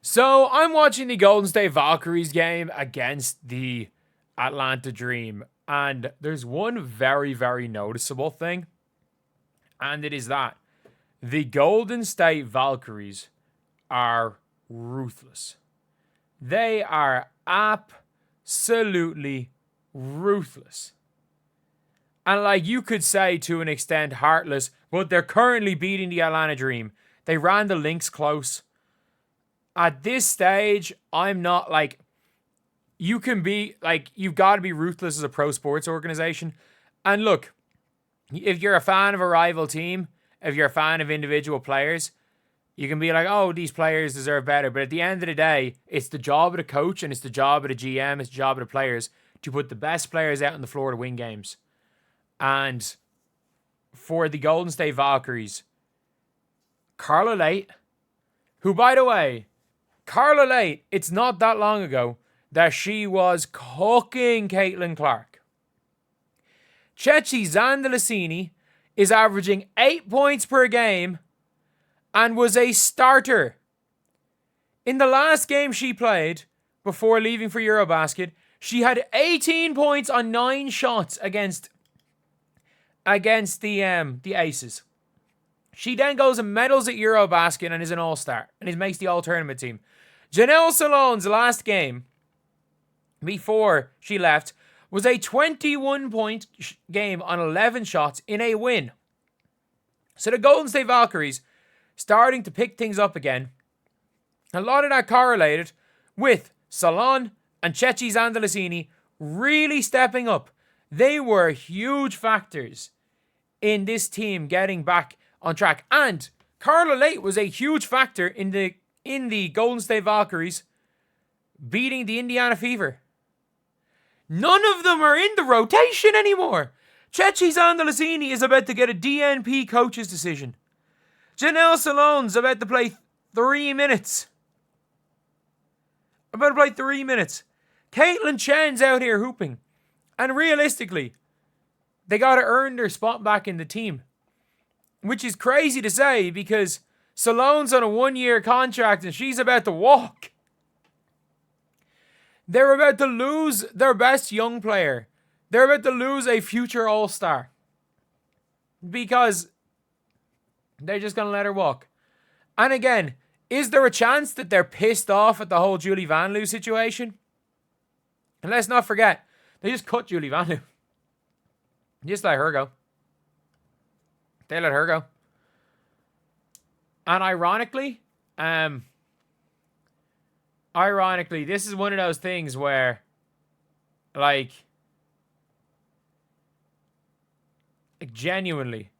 So I'm watching the Golden State Valkyries game against the Atlanta Dream. And there's one very, very noticeable thing. And it is that the Golden State Valkyries are ruthless. They are absolutely ruthless. And like you could say to an extent heartless, but they're currently beating the Atlanta Dream. They ran the Lynx close. At this stage, I'm not like, you can be like, you've got to be ruthless as a pro sports organization. And look, if you're a fan of a rival team, if you're a fan of individual players, you can be like, oh, these players deserve better. But at the end of the day, it's the job of the coach and it's the job of the GM, it's the job of the players to put the best players out on the floor to win games. And for the Golden State Valkyries, Carla Late, who, by the way, Carla Late, it's not that long ago that she was cooking Caitlin Clark. Ceci Zandalasini is averaging 8 points per game and was a starter. In the last game she played, before leaving for Eurobasket, she had 18 points on 9 shots against the Aces. She then goes and medals at Eurobasket and is an all-star and makes the all-tournament team. Janelle Salone's last game before she left was a 21-point game on 11 shots in a win. So the Golden State Valkyries starting to pick things up again. A lot of that correlated with Salon and Ceci Zandalasini really stepping up. They were huge factors in this team getting back on track. And Carla Late was a huge factor in the Golden State Valkyries beating the Indiana Fever. None of them are in the rotation anymore. Ceci Zandalasini is about to get a DNP coach's decision. Janelle Salone's about to play 3 minutes. Caitlin Chen's out here hooping. And realistically, they got to earn their spot back in the team. Which is crazy to say because Salone's on a 1-year contract and she's about to walk. They're about to lose their best young player. They're about to lose a future all-star. Because they're just going to let her walk. And again, is there a chance that they're pissed off at the whole Julie Van Loo situation? And let's not forget, they just cut Julie Van Loo. Just let her go. They let her go. And ironically, this is one of those things where, like genuinely,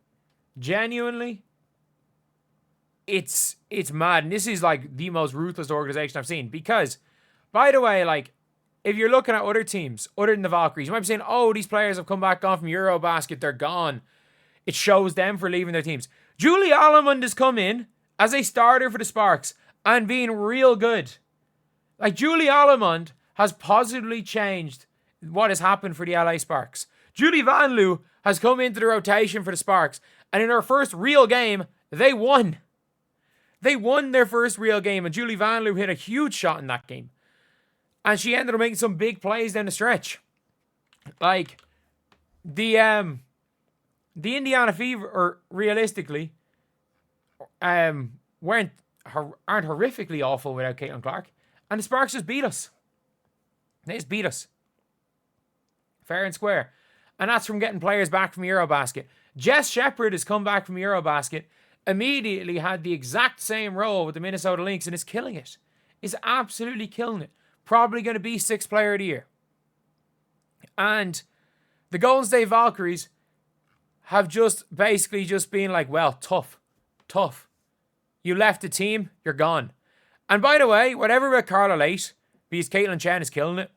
it's mad. And this is like the most ruthless organization I've seen. Because, by the way, like, if you're looking at other teams, other than the Valkyries, you might be saying, oh, these players have come back on from Eurobasket, they're gone. It shows them for leaving their teams. Julie Allemond has come in as a starter for the Sparks and being real good. Like, Julie Allemond has positively changed what has happened for the LA Sparks. Julie Van Loo has come into the rotation for the Sparks, and in her first real game, they won. They won their first real game, and Julie Van Loo hit a huge shot in that game. And she ended up making some big plays down the stretch. Like, the Indiana Fever, or realistically, aren't horrifically awful without Caitlin Clark. And the Sparks just beat us. They just beat us. Fair and square. And that's from getting players back from Eurobasket. Jess Shepard has come back from Eurobasket, immediately had the exact same role with the Minnesota Lynx, and is killing it. Is absolutely killing it. Probably going to be 6th player of the year. And the Golden State Valkyries have just basically just been like, well, tough. You left the team, you're gone. And by the way, whatever about Carla Late, because Caitlin Chen is killing it,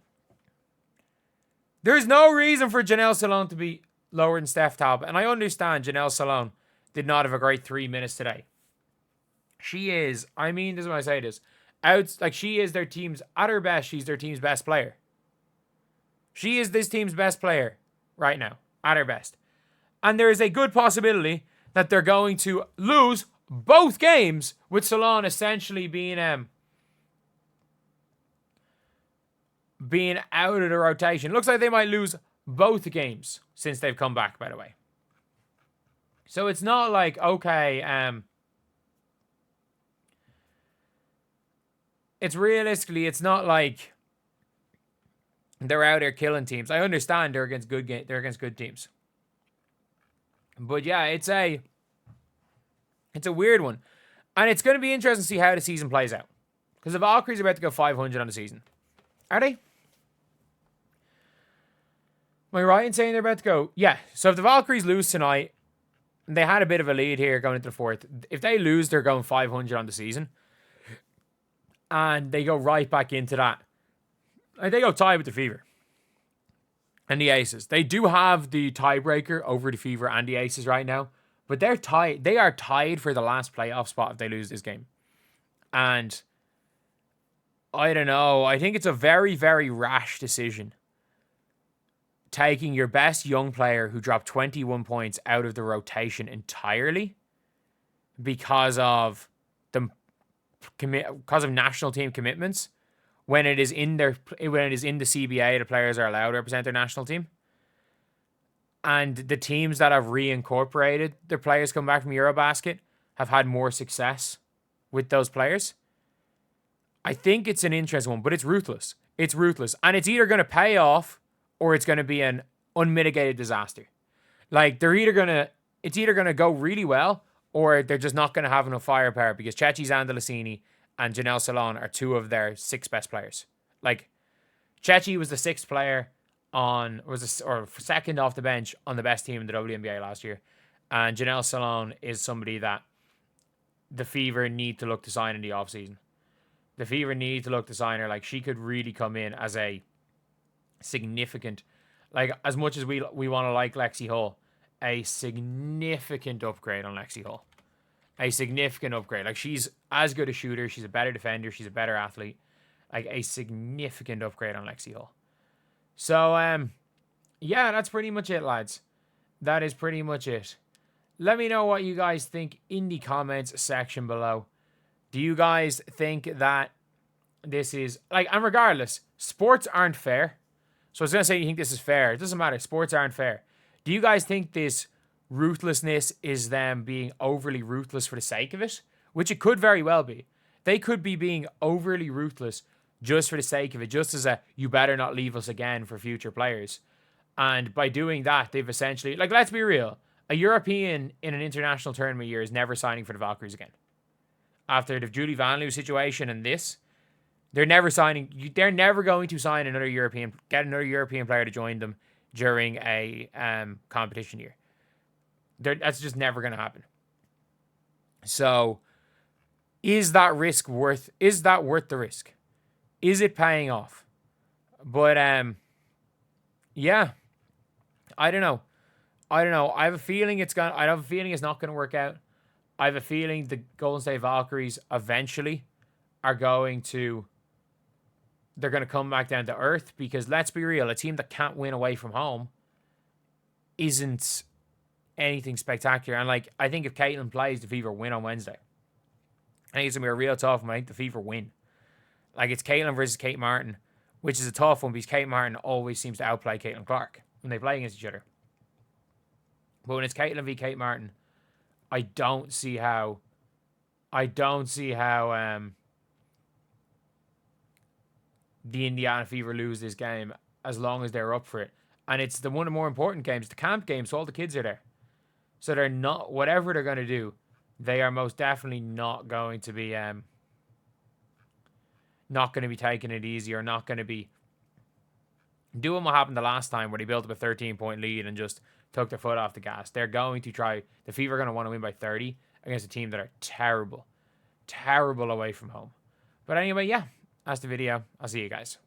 there's no reason for Janelle Salone to be lower than Steph Talbot. And I understand Janelle Salone did not have a great 3 minutes today. She is, I mean, this is when I say this, she is their team's, at her best, she's their team's best player. She is this team's best player right now, at her best. And there is a good possibility that they're going to lose both games with Salon essentially being being out of the rotation. Looks like they might lose both games since they've come back, by the way. So it's not like, okay, it's realistically, it's not like they're out there killing teams. I understand they're against good teams. But yeah, it's a weird one. And it's going to be interesting to see how the season plays out. Because the Valkyries are about to go 500 on the season. Are they? Am I right in saying they're about to go? Yeah. So if the Valkyries lose tonight, they had a bit of a lead here going into the fourth. If they lose, they're going 500 on the season. And they go right back into that. They go tied with the Fever. And the Aces. They do have the tiebreaker over the Fever and the Aces right now. But they're tied. They are tied for the last playoff spot if they lose this game. And I don't know. I think it's a very, very rash decision. Taking your best young player who dropped 21 points out of the rotation entirely because of national team commitments. When it is in the CBA, the players are allowed to represent their national team. And the teams that have reincorporated their players come back from Eurobasket have had more success with those players. I think it's an interesting one, but it's ruthless. It's ruthless. And it's either going to pay off or it's going to be an unmitigated disaster. Like, it's either going to go really well or they're just not going to have enough firepower because Ceci Zandalasini and Janelle Salon are two of their 6 best players. Like, Ceci was the 6th player or second off the bench on the best team in the WNBA last year. And Janelle Salon is somebody that the Fever need to look to sign in the offseason. The Fever need to look to sign her. Like, she could really come in as a significant, like, as much as we want to like Lexi Hull, a significant upgrade on Lexi Hull. A significant upgrade. Like, she's as good a shooter. She's a better defender. She's a better athlete. Like, a significant upgrade on Lexi Hull. So, yeah, that's pretty much it, lads. That is pretty much it. Let me know what you guys think in the comments section below. Do you guys think that this is, like, and regardless, sports aren't fair. So I was going to say you think this is fair. It doesn't matter. Sports aren't fair. Do you guys think this ruthlessness is them being overly ruthless for the sake of it? Which it could very well be. They could be being overly ruthless just for the sake of it, just as a, you better not leave us again for future players. And by doing that, they've essentially, like, let's be real, a European in an international tournament year is never signing for the Valkyries again. After the Julie Vanloo situation and this, they're never going to sign get another European player to join them during a competition year. That's just never going to happen. So, is that worth the risk? Is it paying off? But, yeah. I don't know. I have a feeling it's not going to work out. I have a feeling the Golden State Valkyries eventually are going to come back down to earth because, let's be real, a team that can't win away from home isn't anything spectacular. And, like, I think if Caitlin plays, the Fever win on Wednesday. I think it's going to be a real tough one. I think the Fever win. Like, it's Caitlin versus Kate Martin, which is a tough one because Kate Martin always seems to outplay Caitlin Clark when they play against each other. But when it's Caitlin v. Kate Martin, I don't see how the Indiana Fever lose this game as long as they're up for it. And it's one of the more important games, the camp game, so all the kids are there. So they're not, whatever they're going to do, they are most definitely not going to be taking it easy or not going to be doing what happened the last time where they built up a 13-point lead and just took their foot off the gas. They're going to try, the Fever are going to want to win by 30 against a team that are terrible away from home. But anyway, yeah, that's the video. I'll see you guys.